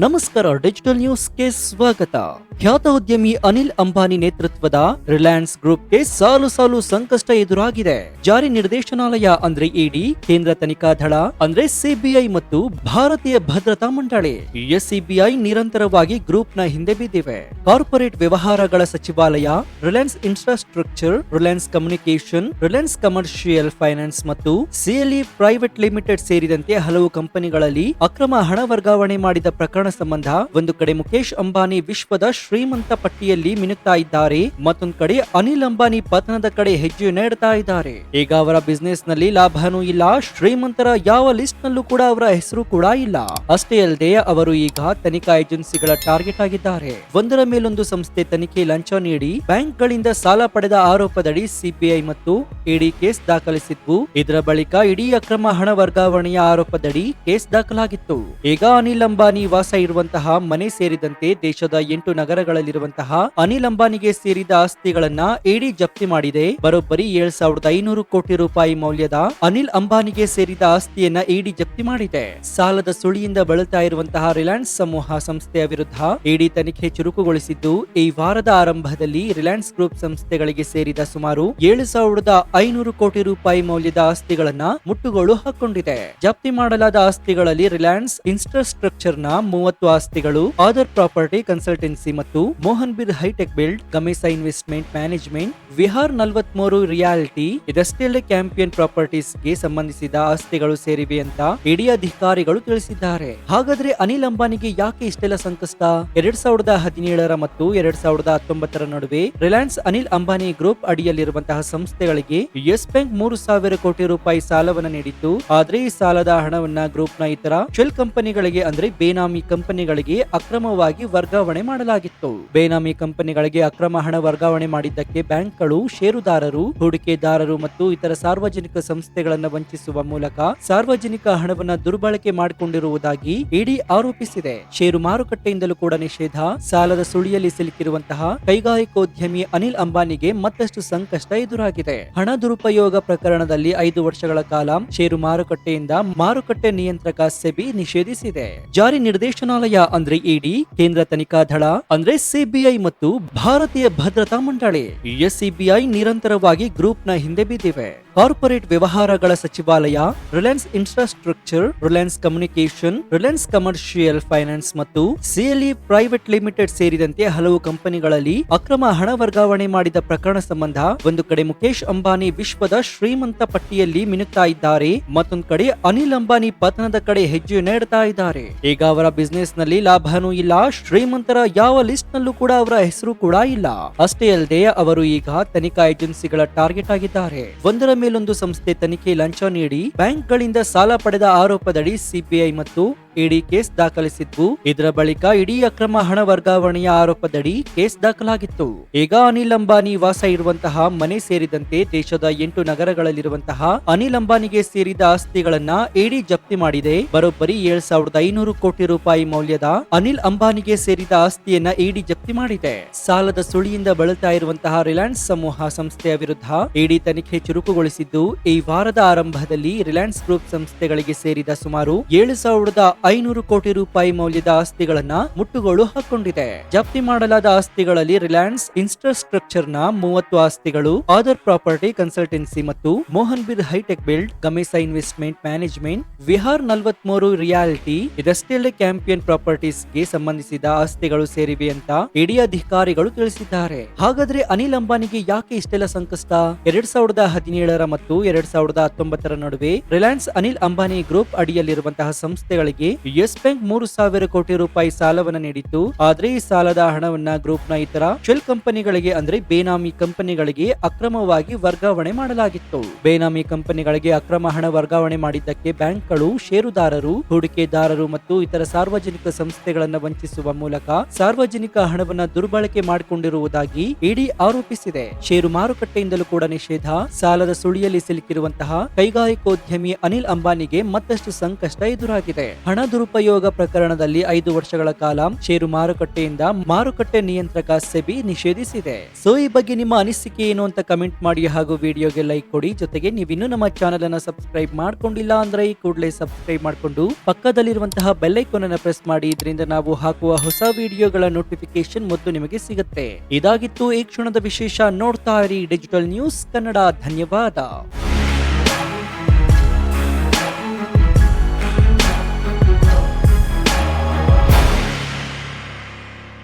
ನಮಸ್ಕಾರ, ಡಿಜಿಟಲ್ ನ್ಯೂಸ್ಗೆ ಸ್ವಾಗತ. ಖ್ಯಾತ ಉದ್ಯಮಿ ಅನಿಲ್ ಅಂಬಾನಿ ನೇತೃತ್ವದ ರಿಲಯನ್ಸ್ ಗ್ರೂಪ್ಗೆ ಸಾಲು ಸಾಲು ಸಂಕಷ್ಟ ಎದುರಾಗಿದೆ. ಜಾರಿ ನಿರ್ದೇಶನಾಲಯ ಅಂದ್ರೆ ಇಡಿ, ಕೇಂದ್ರ ತನಿಖಾ ದಳ ಅಂದ್ರೆ ಸಿಬಿಐ ಮತ್ತು ಭಾರತೀಯ ಭದ್ರತಾ ಮಂಡಳಿ ಎಸ್ಸಿಬಿಐ ನಿರಂತರವಾಗಿ ಗ್ರೂಪ್ನ ಹಿಂದೆ ಬಿದ್ದಿವೆ. ಕಾರ್ಪೊರೇಟ್ ವ್ಯವಹಾರಗಳ ಸಚಿವಾಲಯ, Reliance infrastructure, Reliance communication, Reliance commercial finance ಮತ್ತು ಸಿಎಲ್ಇ ಪ್ರೈವೇಟ್ ಲಿಮಿಟೆಡ್ ಸೇರಿದಂತೆ ಹಲವು ಕಂಪನಿಗಳಲ್ಲಿ ಅಕ್ರಮ ಹಣ ವರ್ಗಾವಣೆ ಮಾಡಿದ ಪ್ರಕರಣ ಸಂಬಂಧ ಒಂದು ಕಡೆ ಮುಖೇಶ್ ಅಂಬಾನಿ ವಿಶ್ವದ ಶ್ರೀಮಂತ ಪಟ್ಟಿಯಲ್ಲಿ ಮಿನುಗ್ತಾ ಇದ್ದಾರೆ, ಮತ್ತೊಂದು ಕಡೆ ಅನಿಲ್ ಅಂಬಾನಿ ಪತನದ ಕಡೆ ಹೆಜ್ಜೆ ನೆಡ್ತಾ ಇದ್ದಾರೆ. ಈಗ ಅವರ ಬಿಸ್ನೆಸ್ ನಲ್ಲಿ ಲಾಭನೂ ಇಲ್ಲ, ಶ್ರೀಮಂತರ ಯಾವ ಲಿಸ್ಟ್ ನಲ್ಲೂ ಕೂಡ ಅವರ ಹೆಸರು ಕೂಡ ಇಲ್ಲ. ಅಷ್ಟೇ ಅಲ್ಲದೆ ಅವರು ಈಗ ತನಿಖಾ ಏಜೆನ್ಸಿಗಳ ಟಾರ್ಗೆಟ್ ಆಗಿದ್ದಾರೆ. ಒಂದರ ಮೇಲೊಂದು ಸಂಸ್ಥೆ ತನಿಖೆ ಲಂಚ ನೀಡಿ ಬ್ಯಾಂಕ್ ಗಳಿಂದ ಸಾಲ ಪಡೆದ ಆರೋಪದಡಿ ಸಿಬಿಐ ಮತ್ತು ಇಡಿ ಕೇಸ್ ದಾಖಲಿಸಿದ್ವು. ಇದರ ಬಳಿಕ ಇಡೀ ಅಕ್ರಮ ಹಣ ವರ್ಗಾವಣೆಯ ಆರೋಪದಡಿ ಕೇಸ್ ದಾಖಲಾಗಿತ್ತು. ಈಗ ಅನಿಲ್ ಅಂಬಾನಿ ವಾಸ ಇರುವಂತಹ ಮನೆ ಸೇರಿದಂತೆ ದೇಶದ 8 ನಗರಗಳಲ್ಲಿರುವಂತಹ ಅನಿಲ್ ಅಂಬಾನಿಗೆ ಸೇರಿದ ಆಸ್ತಿಗಳನ್ನ ಇಡಿ ಜಪ್ತಿ ಮಾಡಿದೆ. ಬರೋಬ್ಬರಿ 7,500 ಕೋಟಿ ರೂಪಾಯಿ ಮೌಲ್ಯದ ಅನಿಲ್ ಅಂಬಾನಿಗೆ ಸೇರಿದ ಆಸ್ತಿಯನ್ನ ಇಡಿ ಜಪ್ತಿ ಮಾಡಿದೆ. ಸಾಲದ ಸುಳಿಯಿಂದ ಬಳಲ್ತಾ ಇರುವಂತಹ ರಿಲಯನ್ಸ್ ಸಮೂಹ ಸಂಸ್ಥೆಯ ವಿರುದ್ಧ ಇಡಿ ತನಿಖೆ ಚುರುಕುಗೊಳಿಸಿದ್ದು, ಈ ವಾರದ ಆರಂಭದಲ್ಲಿ ರಿಲಯನ್ಸ್ ಗ್ರೂಪ್ ಸಂಸ್ಥೆಗಳಿಗೆ ಸೇರಿದ ಸುಮಾರು 7,500 ಕೋಟಿ ರೂಪಾಯಿ ಮೌಲ್ಯದ ಆಸ್ತಿಗಳನ್ನ ಮುಟ್ಟುಗೋಲು ಹಾಕೊಂಡಿದೆ. ಜಪ್ತಿ ಮಾಡಲಾದ ಆಸ್ತಿಗಳಲ್ಲಿ ರಿಲಯನ್ಸ್ ಇನ್ಫ್ರಾಸ್ಟ್ರಕ್ಚರ್ ನ 30 ಆಸ್ತಿಗಳು, ಆದರ್ ಪ್ರಾಪರ್ಟಿ ಕನ್ಸಲ್ಟೆನ್ಸಿ ಮತ್ತು Mohan Bir hitech build, Gamesa investment management, Vihar 43 reality, ಇದಷ್ಟೇ ಕ್ಯಾಂಪಿಯನ್ ಪ್ರಾಪರ್ಟೀಸ್ ಗೆ ಸಂಬಂಧಿಸಿದ ಆಸ್ತಿಗಳು ಸೇರಿವೆ ಅಂತ ಇಡಿ ಅಧಿಕಾರಿಗಳು ತಿಳಿಸಿದ್ದಾರೆ. ಹಾಗಾದ್ರೆ ಅನಿಲ್ ಅಂಬಾನಿಗೆ ಯಾಕೆ ಇಷ್ಟೆಲ್ಲ ಸಂಕಷ್ಟ? 2017 ಮತ್ತು 2019 ನಡುವೆ ರಿಲಯನ್ಸ್ ಅನಿಲ್ ಅಂಬಾನಿ ಗ್ರೂಪ್ ಅಡಿಯಲ್ಲಿರುವಂತಹ ಸಂಸ್ಥೆಗಳಿಗೆ ಯೆಸ್ ಬ್ಯಾಂಕ್ 3,000 ಕೋಟಿ ರೂಪಾಯಿ ಸಾಲವನ್ನು ನೀಡಿತ್ತು. ಆದ್ರೆ ಈ ಸಾಲದ ಹಣವನ್ನ ಗ್ರೂಪ್ ನ ಇತರ ಶೆಲ್ ಕಂಪನಿಗಳಿಗೆ ಅಂದ್ರೆ ಬೇನಾಮಿ ಕಂಪನಿಗಳಿಗೆ ಅಕ್ರಮವಾಗಿ ವರ್ಗಾವಣೆ ಮಾಡಲಾಗಿತ್ತು. ಬೇನಾಮಿ ಕಂಪನಿಗಳಿಗೆ ಅಕ್ರಮ ಹಣ ವರ್ಗಾವಣೆ ಮಾಡಿದ್ದಕ್ಕೆ ಬ್ಯಾಂಕ್ಗಳು ಷೇರುದಾರರು, ಹೂಡಿಕೆದಾರರು ಮತ್ತು ಇತರ ಸಾರ್ವಜನಿಕ ಸಂಸ್ಥೆಗಳನ್ನು ವಂಚಿಸುವ ಮೂಲಕ ಸಾರ್ವಜನಿಕ ಹಣವನ್ನ ದುರ್ಬಳಕೆ ಮಾಡಿಕೊಂಡಿರುವುದಾಗಿ ಇಡಿ ಆರೋಪಿಸಿದೆ. ಷೇರು ಮಾರುಕಟ್ಟೆಯಿಂದಲೂ ಕೂಡ ನಿಷೇಧ. ಸಾಲದ ಸುಳಿಯಲ್ಲಿ ಸಿಲುಕಿರುವಂತಹ ಕೈಗಾರಿಕೋದ್ಯಮಿ ಅನಿಲ್ ಅಂಬಾನಿಗೆ ಮತ್ತಷ್ಟು ಸಂಕಷ್ಟ ಎದುರಾಗಿದೆ. ಹಣ ದುರುಪಯೋಗ ಪ್ರಕರಣದಲ್ಲಿ 5 ವರ್ಷಗಳ ಕಾಲ ಷೇರು ಮಾರುಕಟ್ಟೆಯಿಂದ ಮಾರುಕಟ್ಟೆ ನಿಯಂತ್ರಕ ಸೆಬಿ ನಿಷೇಧಿಸಿದೆ. ಜಾರಿ ನಿರ್ದೇಶನಾಲಯ ಅಂದ್ರೆ ಇಡಿ, ಕೇಂದ್ರ ತನಿಖಾ ದಳ ಅಂದ್ರೆ ಸಿಬಿಐ ಮತ್ತು ಭಾರತೀಯ ಭದ್ರತಾ ಮಂಡಳಿ ಎಸ್ಸಿಬಿಐ ನಿರಂತರವಾಗಿ ಗ್ರೂಪ್ನ ಹಿಂದೆ ಬಿದ್ದಿವೆ. ಕಾರ್ಪೊರೇಟ್ ವ್ಯವಹಾರಗಳ ಸಚಿವಾಲಯ, Reliance infrastructure, Reliance communication, Reliance commercial finance ಮತ್ತು ಸಿಎಲ್ಇ ಪ್ರೈವೇಟ್ ಲಿಮಿಟೆಡ್ ಸೇರಿದಂತೆ ಹಲವು ಕಂಪನಿಗಳಲ್ಲಿ ಅಕ್ರಮ ಹಣ ವರ್ಗಾವಣೆ ಮಾಡಿದ ಪ್ರಕರಣ ಸಂಬಂಧ ಒಂದು ಕಡೆ ಮುಖೇಶ್ ಅಂಬಾನಿ ವಿಶ್ವದ ಶ್ರೀಮಂತ ಪಟ್ಟಿಯಲ್ಲಿ ಮಿನುಗ್ತಾ ಇದ್ದಾರೆ, ಮತ್ತೊಂದು ಕಡೆ ಅನಿಲ್ ಅಂಬಾನಿ ಪತನದ ಕಡೆ ಹೆಜ್ಜೆ ನೆಡ್ತಾ ಇದ್ದಾರೆ. ಈಗ ಅವರ ಬಿಸ್ನೆಸ್ ನಲ್ಲಿ ಲಾಭನೂ ಇಲ್ಲ, ಶ್ರೀಮಂತರ ಯಾವ ಲಿಸ್ಟ್ ನಲ್ಲೂ ಕೂಡ ಅವರ ಹೆಸರು ಕೂಡ ಇಲ್ಲ. ಅಷ್ಟೇ ಅಲ್ಲದೆ ಅವರು ಈಗ ತನಿಖಾ ಏಜೆನ್ಸಿಗಳ ಟಾರ್ಗೆಟ್ ಆಗಿದ್ದಾರೆ. ಒಂದರ ಮೇಲೊಂದು ಸಂಸ್ಥೆ ತನಿಖೆ ಲಂಚ ನೀಡಿ ಬ್ಯಾಂಕ್ ಗಳಿಂದ ಸಾಲ ಪಡೆದ ಆರೋಪದಡಿ ಸಿಬಿಐ ಮತ್ತು ಇಡಿ ಕೇಸ್ ದಾಖಲಿಸಿದ್ವು. ಇದರ ಬಳಿಕ ಇಡೀ ಅಕ್ರಮ ಹಣ ವರ್ಗಾವಣೆಯ ಆರೋಪದಡಿ ಕೇಸ್ ದಾಖಲಾಗಿತ್ತು. ಈಗ ಅನಿಲ್ ಅಂಬಾನಿ ವಾಸ ಇರುವಂತಹ ಮನೆ ಸೇರಿದಂತೆ ದೇಶದ 8 ನಗರಗಳಲ್ಲಿರುವಂತಹ ಅನಿಲ್ ಅಂಬಾನಿಗೆ ಸೇರಿದ ಆಸ್ತಿಗಳನ್ನ ಇಡಿ ಜಪ್ತಿ ಮಾಡಿದೆ. ಬರೋಬ್ಬರಿ 7,500 ಕೋಟಿ ರೂಪಾಯಿ ಮೌಲ್ಯದ ಅನಿಲ್ ಅಂಬಾನಿಗೆ ಸೇರಿದ ಆಸ್ತಿಯನ್ನ ಇಡಿ ಜಪ್ತಿ ಮಾಡಿದೆ. ಸಾಲದ ಸುಳಿಯಿಂದ ಬಳಲ್ತಾ ಇರುವಂತಹ ರಿಲಯನ್ಸ್ ಸಮೂಹ ಸಂಸ್ಥೆಯ ವಿರುದ್ಧ ಇಡಿ ತನಿಖೆ ಚುರುಕುಗೊಳಿಸಿದ್ದು, ಈ ವಾರದ ಆರಂಭದಲ್ಲಿ ರಿಲಯನ್ಸ್ ಗ್ರೂಪ್ ಸಂಸ್ಥೆಗಳಿಗೆ ಸೇರಿದ ಸುಮಾರು 7,500 ಕೋಟಿ ರೂಪಾಯಿ ಮೌಲ್ಯದ ಆಸ್ತಿಗಳನ್ನ ಮುಟ್ಟುಗೋಲು ಹಾಕೊಂಡಿದೆ. ಜಪ್ತಿ ಮಾಡಲಾದ ಆಸ್ತಿಗಳಲ್ಲಿ ರಿಲಯನ್ಸ್ ಇನ್ಫ್ರಾಸ್ಟ್ರಕ್ಚರ್ ನ 30 ಆಸ್ತಿಗಳು, ಆದರ್ ಪ್ರಾಪರ್ಟಿ ಕನ್ಸಲ್ಟೆನ್ಸಿ ಮತ್ತು Mohan Bir hitech build, Gamesa investment management, Vihar 43 reality, ಇದಷ್ಟೇ ಕ್ಯಾಂಪಿಯನ್ ಪ್ರಾಪರ್ಟೀಸ್ ಗೆ ಸಂಬಂಧಿಸಿದ ಆಸ್ತಿಗಳು ಸೇರಿವೆ ಅಂತ ಇಡಿ ಅಧಿಕಾರಿಗಳು ತಿಳಿಸಿದ್ದಾರೆ. ಹಾಗಾದ್ರೆ ಅನಿಲ್ ಅಂಬಾನಿಗೆ ಯಾಕೆ ಇಷ್ಟೆಲ್ಲ ಸಂಕಷ್ಟ? 2017 ಮತ್ತು 2019 ನಡುವೆ ರಿಲಯನ್ಸ್ ಅನಿಲ್ ಅಂಬಾನಿ ಗ್ರೂಪ್ ಅಡಿಯಲ್ಲಿರುವಂತಹ ಸಂಸ್ಥೆಗಳಿಗೆ ಯೆಸ್ ಬ್ಯಾಂಕ್ 3,000 ಕೋಟಿ ರೂಪಾಯಿ ಸಾಲವನ್ನು ನೀಡಿತ್ತು. ಆದ್ರೆ ಈ ಸಾಲದ ಹಣವನ್ನ ಗ್ರೂಪ್ ನ ಇತರ ಶೆಲ್ ಕಂಪನಿಗಳಿಗೆ ಅಂದ್ರೆ ಬೇನಾಮಿ ಕಂಪನಿಗಳಿಗೆ ಅಕ್ರಮವಾಗಿ ವರ್ಗಾವಣೆ ಮಾಡಲಾಗಿತ್ತು. ಬೇನಾಮಿ ಕಂಪನಿಗಳಿಗೆ ಅಕ್ರಮ ಹಣ ವರ್ಗಾವಣೆ ಮಾಡಿದ್ದಕ್ಕೆ ಬ್ಯಾಂಕ್ಗಳು ಷೇರುದಾರರು, ಹೂಡಿಕೆದಾರರು ಮತ್ತು ಇತರ ಸಾರ್ವಜನಿಕ ಸಂಸ್ಥೆಗಳನ್ನು ವಂಚಿಸುವ ಮೂಲಕ ಸಾರ್ವಜನಿಕ ಹಣವನ್ನ ದುರ್ಬಳಕೆ ಮಾಡಿಕೊಂಡಿರುವುದಾಗಿ ಇಡಿ ಆರೋಪಿಸಿದೆ. ಷೇರು ಮಾರುಕಟ್ಟೆಯಿಂದಲೂ ಕೂಡ ನಿಷೇಧ. ಸಾಲದ ಸುಳಿಯಲ್ಲಿ ಸಿಲುಕಿರುವಂತಹ ಕೈಗಾರಿಕೋದ್ಯಮಿ ಅನಿಲ್ ಅಂಬಾನಿಗೆ ಮತ್ತಷ್ಟು ಸಂಕಷ್ಟ ಎದುರಾಗಿದೆ. ಹಣ ದುರುಪಯೋಗ ಪ್ರಕರಣದಲ್ಲಿ 5 ವರ್ಷಗಳ ಕಾಲ ಷೇರು ಮಾರುಕಟ್ಟೆಯಿಂದ ಮಾರುಕಟ್ಟೆ ನಿಯಂತ್ರಕ ಸೆಬಿ ನಿಷೇಧಿಸಿದೆ. ಸೊ ಈ ಬಗ್ಗೆ ನಿಮ್ಮ ಅನಿಸಿಕೆ ಏನು ಅಂತ ಕಮೆಂಟ್ ಮಾಡಿ ಹಾಗೂ ವಿಡಿಯೋಗೆ ಲೈಕ್ ಕೊಡಿ. ಜೊತೆಗೆ ನೀವಿನ್ನೂ ನಮ್ಮ ಚಾನೆಲ್ ಅನ್ನು ಸಬ್ಸ್ಕ್ರೈಬ್ ಮಾಡ್ಕೊಂಡಿಲ್ಲ ಅಂದ್ರೆ ಈ ಕೂಡಲೇ ಸಬ್ಸ್ಕ್ರೈಬ್ ಮಾಡ್ಕೊಂಡು ಪಕ್ಕದಲ್ಲಿರುವಂತಹ ಬೆಲ್ ಐಕಾನ್ ಅನ್ನು ಪ್ರೆಸ್ ಮಾಡಿ. ಇದರಿಂದ ನಾವು ಹಾಕುವ ಹೊಸ ವಿಡಿಯೋಗಳ ನೋಟಿಫಿಕೇಶನ್ ಮೊದಲು ನಿಮಗೆ ಸಿಗುತ್ತೆ. ಇದಾಗಿತ್ತು ಈ ಕ್ಷಣದ ವಿಶೇಷ. ನೋಡ್ತಾ ಇರಿ ಡಿಜಿಟಲ್ ನ್ಯೂಸ್ ಕನ್ನಡ. ಧನ್ಯವಾದ.